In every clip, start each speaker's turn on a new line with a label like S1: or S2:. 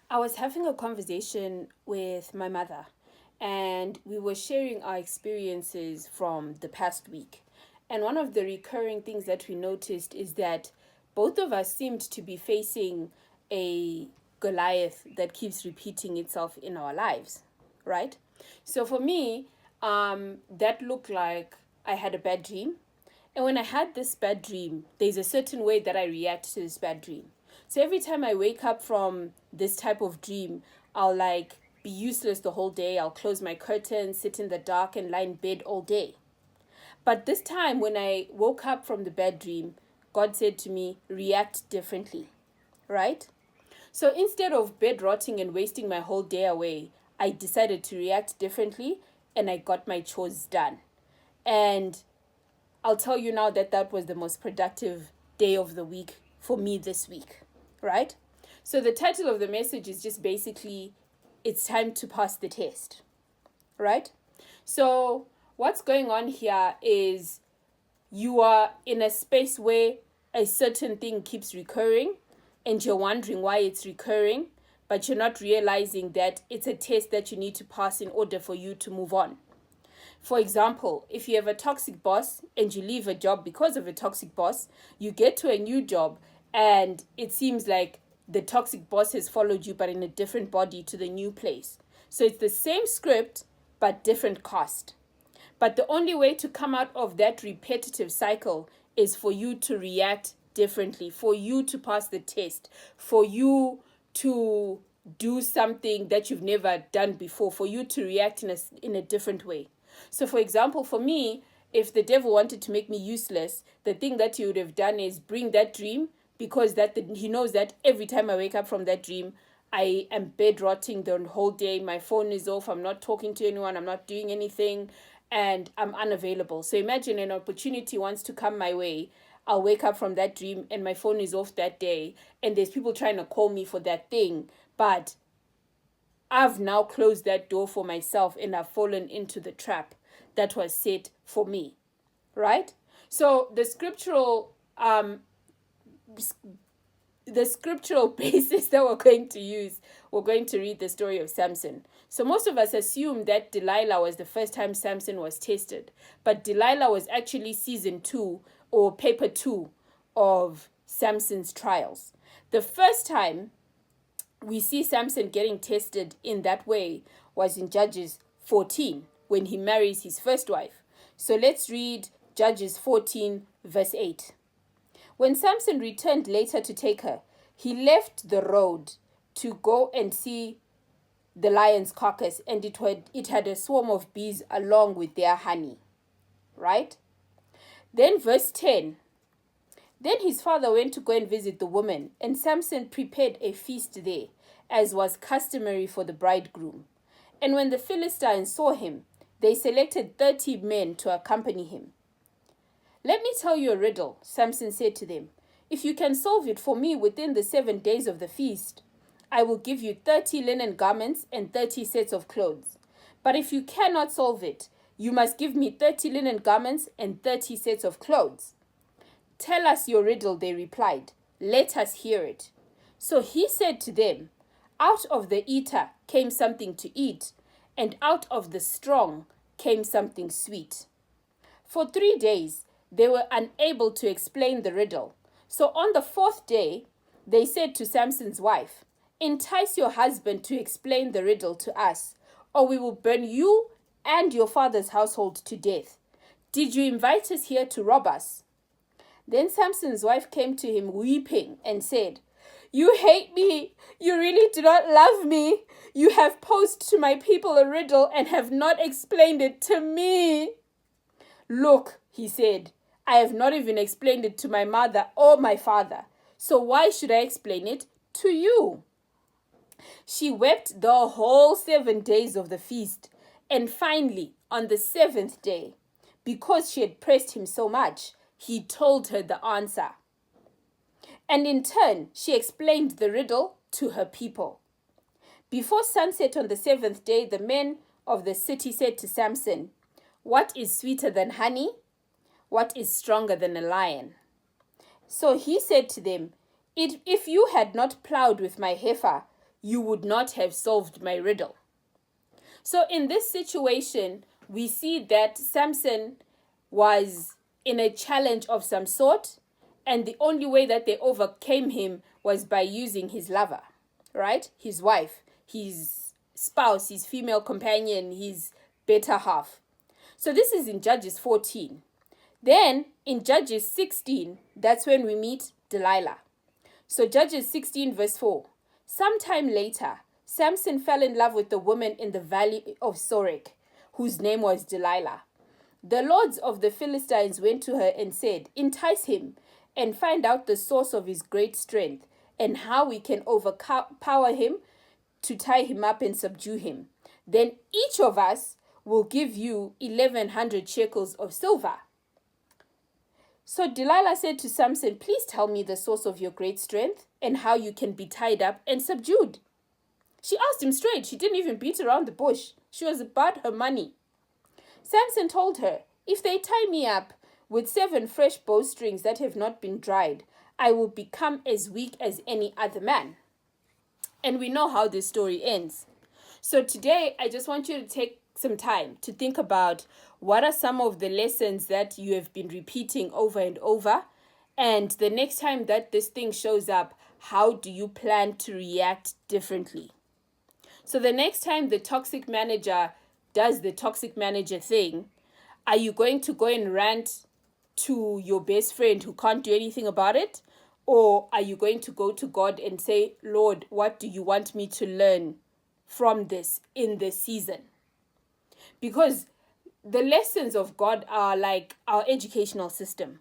S1: I was having a conversation with my mother, and we were sharing our experiences from the past week. And one of the recurring things that we noticed is that both of us seemed to be facing a Goliath that keeps repeating itself in our lives, right? So for me, that looked like I had a bad dream. And when I had this bad dream, there's a certain way that I react to this bad dream. So every time I wake up from this type of dream, I'll like be useless the whole day. I'll close my curtains, sit in the dark, and lie in bed all day. But this time, when I woke up from the bad dream, God said to me, react differently, right? So instead of bed rotting and wasting my whole day away, I decided to react differently and I got my chores done. And I'll tell you now that that was the most productive day of the week for me this week, right? So the title of the message is just basically, it's time to pass the test, right? So what's going on here is you are in a space where a certain thing keeps recurring and you're wondering why it's recurring, but you're not realizing that it's a test that you need to pass in order for you to move on. For example, if you have a toxic boss and you leave a job because of a toxic boss, you get to a new job and it seems like the toxic boss has followed you but in a different body to the new place. So it's the same script but different cost. But the only way to come out of that repetitive cycle is for you to react differently, for you to pass the test, for you to do something that you've never done before, for you to react in a different way. So, for example, for me, if the devil wanted to make me useless, the thing that he would have done is bring that dream, because he knows that every time I wake up from that dream, I am bed rotting the whole day. My phone is off. I'm not talking to anyone. I'm not doing anything, and I'm unavailable. So imagine an opportunity wants to come my way. I'll wake up from that dream and my phone is off that day, and there's people trying to call me for that thing, but I've now closed that door for myself and I've fallen into the trap that was set for me, right? So the scriptural basis that we're going to read the story of Samson. So most of us assume that Delilah was the first time Samson was tested, but Delilah was actually season 2 or paper 2 of Samson's trials. The first time we see Samson getting tested in that way was in Judges 14 when he marries his first wife. So let's read Judges 14 verse 8. When Samson returned later to take her, he left the road to go and see the lion's carcass, and it had a swarm of bees along with their honey. Right? Then verse 10. Then his father went to go and visit the woman, and Samson prepared a feast there, as was customary for the bridegroom. And when the Philistines saw him, they selected 30 men to accompany him. Let me tell you a riddle, Samson said to them. If you can solve it for me within the 7 days of the feast, I will give you 30 linen garments and 30 sets of clothes. But if you cannot solve it, you must give me 30 linen garments and 30 sets of clothes. Tell us your riddle, they replied. Let us hear it. So he said to them, out of the eater came something to eat, and out of the strong came something sweet. For 3 days, they were unable to explain the riddle. So on the 4th day, they said to Samson's wife, entice your husband to explain the riddle to us, or we will burn you and your father's household to death. Did you invite us here to rob us? Then Samson's wife came to him weeping and said, you hate me. You really do not love me. You have posed to my people a riddle and have not explained it to me. Look, he said, I have not even explained it to my mother or my father. So why should I explain it to you? She wept the whole 7 days of the feast. And finally, on the 7th day, because she had pressed him so much, he told her the answer. And in turn, she explained the riddle to her people. Before sunset on the 7th day, the men of the city said to Samson, what is sweeter than honey? What is stronger than a lion? So he said to them, if you had not plowed with my heifer, you would not have solved my riddle. So in this situation, we see that Samson was in a challenge of some sort, and the only way that they overcame him was by using his lover, right? His wife, his spouse, his female companion, his better half. So this is in Judges 14. Then in Judges 16, that's when we meet Delilah. So Judges 16 verse 4. Sometime later, Samson fell in love with the woman in the valley of Sorek, whose name was Delilah. The lords of the Philistines went to her and said, entice him and find out the source of his great strength and how we can overpower him to tie him up and subdue him. Then each of us will give you 1,100 shekels of silver. So Delilah said to Samson, please tell me the source of your great strength and how you can be tied up and subdued. She asked him straight. She didn't even beat around the bush. She was about her money. Samson told her, if they tie me up with 7 fresh bowstrings that have not been dried, I will become as weak as any other man. And we know how this story ends. So today, I just want you to take some time to think about what are some of the lessons that you have been repeating over and over. And the next time that this thing shows up, how do you plan to react differently? So the next time the toxic manager does the toxic manager thing, are you going to go and rant to your best friend who can't do anything about it? Or are you going to go to God and say, Lord, what do you want me to learn from this in this season? Because the lessons of God are like our educational system.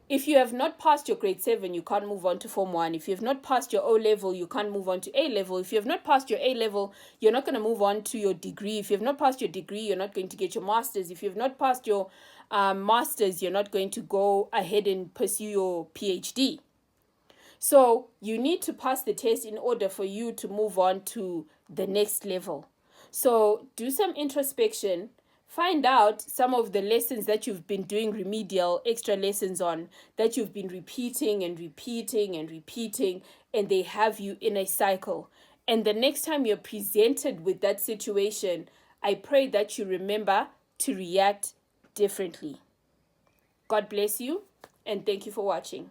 S1: If you have not passed your grade 7, you can't move on to Form 1. If you have not passed your O level, you can't move on to A level. If you have not passed your A level, you're not going to move on to your degree. If you have not passed your degree, you're not going to get your master's. If you have not passed your master's, you're not going to go ahead and pursue your PhD. So you need to pass the test in order for you to move on to the next level. So do some introspection. Find out some of the lessons that you've been doing remedial extra lessons on, that you've been repeating and repeating and repeating, and they have you in a cycle. And the next time you're presented with that situation, I pray that you remember to react differently. God bless you, and thank you for watching.